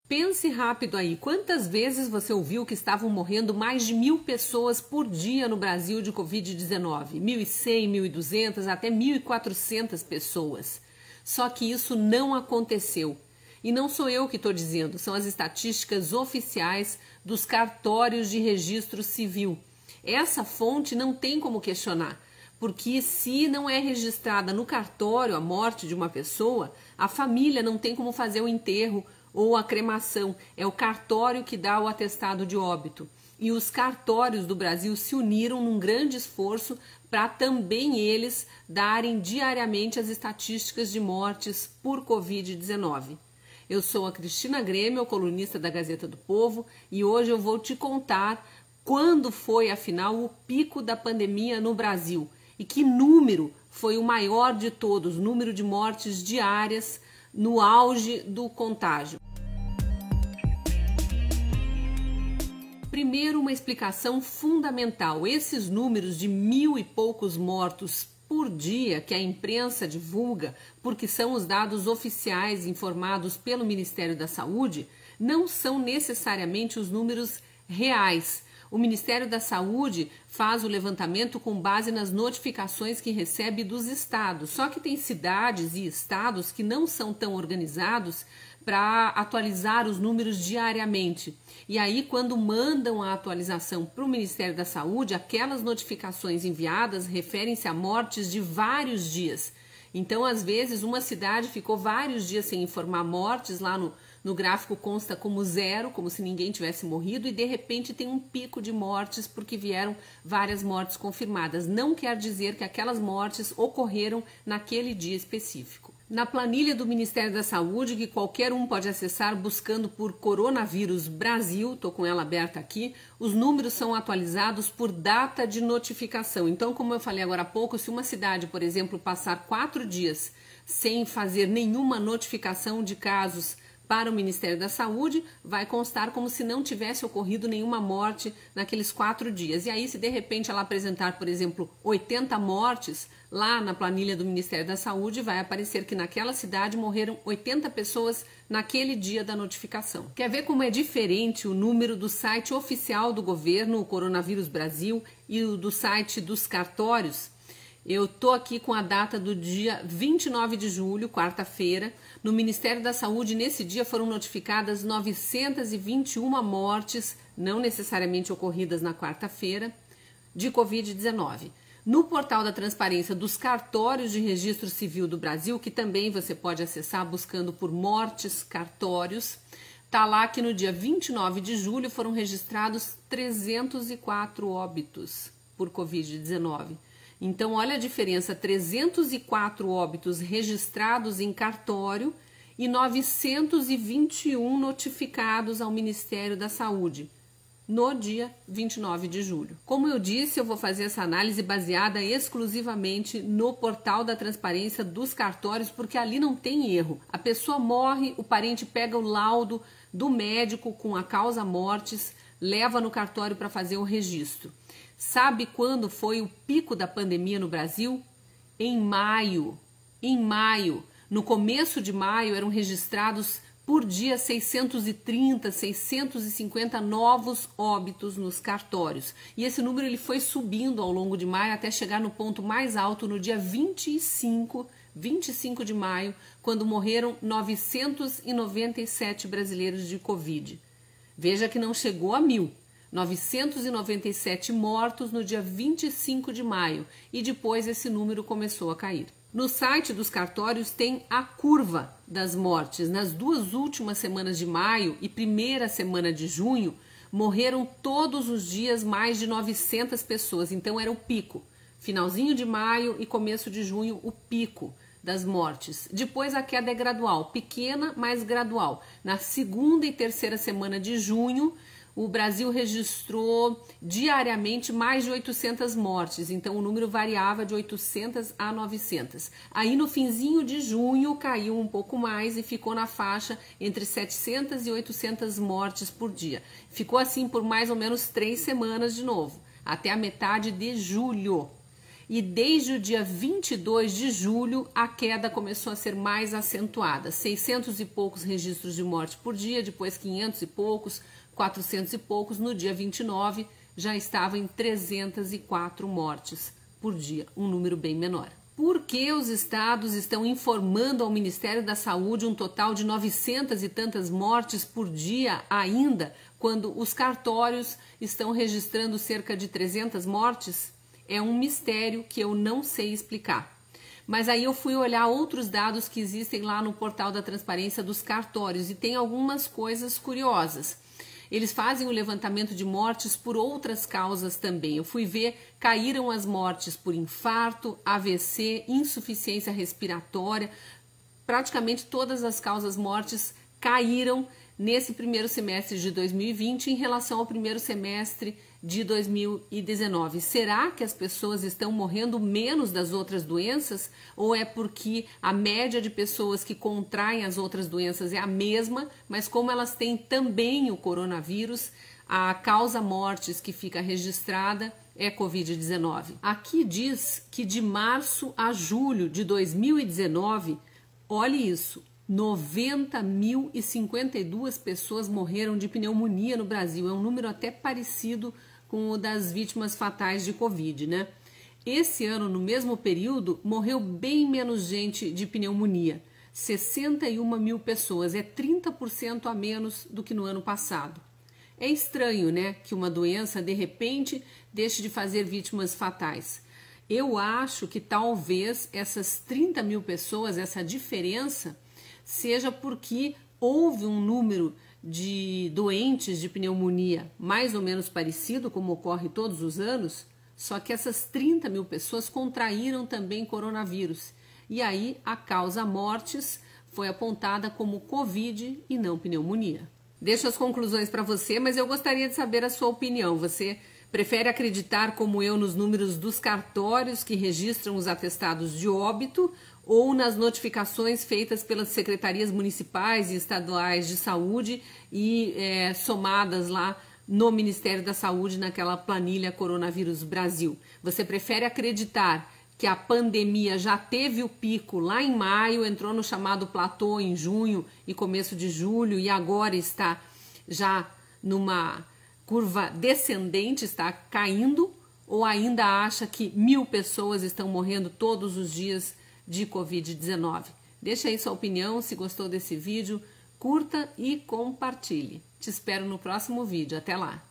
Pense rápido aí, quantas vezes você ouviu que estavam morrendo mais de 1.000 pessoas por dia no Brasil de Covid-19? 1.100, 1.200, até 1.400 pessoas. Só que isso não aconteceu. E não sou eu que estou dizendo, são as estatísticas oficiais dos cartórios de registro civil. Essa fonte não tem como questionar, porque se não é registrada no cartório a morte de uma pessoa, a família não tem como fazer o enterro ou a cremação. É o cartório que dá o atestado de óbito. E os cartórios do Brasil se uniram num grande esforço para também eles darem diariamente as estatísticas de mortes por Covid-19. Eu sou a Cristina Grêmio, colunista da Gazeta do Povo, e hoje eu vou te contar quando foi, afinal, o pico da pandemia no Brasil e que número foi o maior de todos, número de mortes diárias no auge do contágio. Primeiro, uma explicação fundamental. Esses números de 1.000 e poucos mortos por dia que a imprensa divulga, porque são os dados oficiais informados pelo Ministério da Saúde, não são necessariamente os números reais. O Ministério da Saúde faz o levantamento com base nas notificações que recebe dos estados. Só que tem cidades e estados que não são tão organizados para atualizar os números diariamente. E aí, quando mandam a atualização para o Ministério da Saúde, aquelas notificações enviadas referem-se a mortes de vários dias. Então, às vezes, uma cidade ficou vários dias sem informar mortes, lá no gráfico consta como 0, como se ninguém tivesse morrido, e de repente tem um pico de mortes porque vieram várias mortes confirmadas. Não quer dizer que aquelas mortes ocorreram naquele dia específico. Na planilha do Ministério da Saúde, que qualquer um pode acessar buscando por Coronavírus Brasil, estou com ela aberta aqui, os números são atualizados por data de notificação. Então, como eu falei agora há pouco, se uma cidade, por exemplo, passar 4 dias sem fazer nenhuma notificação de casos para o Ministério da Saúde, vai constar como se não tivesse ocorrido nenhuma morte naqueles 4 dias. E aí, se de repente ela apresentar, por exemplo, 80 mortes, lá na planilha do Ministério da Saúde vai aparecer que naquela cidade morreram 80 pessoas naquele dia da notificação. Quer ver como é diferente o número do site oficial do governo, o Coronavírus Brasil, e o do site dos cartórios? Eu estou aqui com a data do dia 29 de julho, quarta-feira. No Ministério da Saúde, nesse dia, foram notificadas 921 mortes, não necessariamente ocorridas na quarta-feira, de Covid-19. No portal da transparência dos cartórios de registro civil do Brasil, que também você pode acessar buscando por mortes cartórios, está lá que no dia 29 de julho foram registrados 304 óbitos por Covid-19. Então, olha a diferença, 304 óbitos registrados em cartório e 921 notificados ao Ministério da Saúde no dia 29 de julho. Como eu disse, eu vou fazer essa análise baseada exclusivamente no portal da transparência dos cartórios, porque ali não tem erro. A pessoa morre, o parente pega o laudo do médico com a causa mortis, leva no cartório para fazer o registro. Sabe quando foi o pico da pandemia no Brasil? Em maio. Em maio. No começo de maio eram registrados por dia 630, 650 novos óbitos nos cartórios. E esse número ele foi subindo ao longo de maio até chegar no ponto mais alto no dia 25 de maio, quando morreram 997 brasileiros de Covid. Veja que não chegou a 1.000. 997 mortos no dia 25 de maio e depois esse número começou a cair. No site dos cartórios tem a curva das mortes. Nas 2 últimas semanas de maio e primeira semana de junho, morreram todos os dias mais de 900 pessoas, então era o pico. Finalzinho de maio e começo de junho, o pico das mortes. Depois a queda é gradual, pequena, mas gradual. Na segunda e terceira semana de junho, o Brasil registrou diariamente mais de 800 mortes, então o número variava de 800 a 900. Aí no finzinho de junho caiu um pouco mais e ficou na faixa entre 700 e 800 mortes por dia. Ficou assim por mais ou menos 3 semanas de novo, até a metade de julho. e desde o dia 22 de julho a queda começou a ser mais acentuada. 600 e poucos registros de morte por dia, depois 500 e poucos, 400 e poucos, no dia 29 já estava em 304 mortes por dia, um número bem menor. Por que os estados estão informando ao Ministério da Saúde um total de 900 e tantas mortes por dia ainda, quando os cartórios estão registrando cerca de 300 mortes? É um mistério que eu não sei explicar. Mas aí eu fui olhar outros dados que existem lá no portal da transparência dos cartórios e tem algumas coisas curiosas. Eles fazem o levantamento de mortes por outras causas também. Eu fui ver, caíram as mortes por infarto, AVC, insuficiência respiratória. Praticamente todas as causas mortes caíram nesse primeiro semestre de 2020 em relação ao primeiro semestre de 2019. Será que as pessoas estão morrendo menos das outras doenças? Ou é porque a média de pessoas que contraem as outras doenças é a mesma, mas como elas têm também o coronavírus, a causa mortes que fica registrada é Covid-19. Aqui diz que de março a julho de 2019, olhe isso, 90.052 pessoas morreram de pneumonia no Brasil. É um número até parecido com o das vítimas fatais de Covid, né? Esse ano, no mesmo período, morreu bem menos gente de pneumonia. 61 mil pessoas, é 30% a menos do que no ano passado. É estranho, né, que uma doença, de repente, deixe de fazer vítimas fatais. Eu acho que talvez essas 30 mil pessoas, essa diferença, seja porque houve um número de doentes de pneumonia mais ou menos parecido, como ocorre todos os anos, só que essas 30 mil pessoas contraíram também coronavírus. E aí a causa mortes foi apontada como Covid e não pneumonia. Deixo as conclusões para você, mas eu gostaria de saber a sua opinião. Você prefere acreditar, como eu, nos números dos cartórios que registram os atestados de óbito ou nas notificações feitas pelas secretarias municipais e estaduais de saúde e somadas lá no Ministério da Saúde, naquela planilha Coronavírus Brasil? Você prefere acreditar que a pandemia já teve o pico lá em maio, entrou no chamado platô em junho e começo de julho e agora está já numa curva descendente, está caindo, ou ainda acha que 1.000 pessoas estão morrendo todos os dias de Covid-19? Deixa aí sua opinião, se gostou desse vídeo, curta e compartilhe. Te espero no próximo vídeo. Até lá!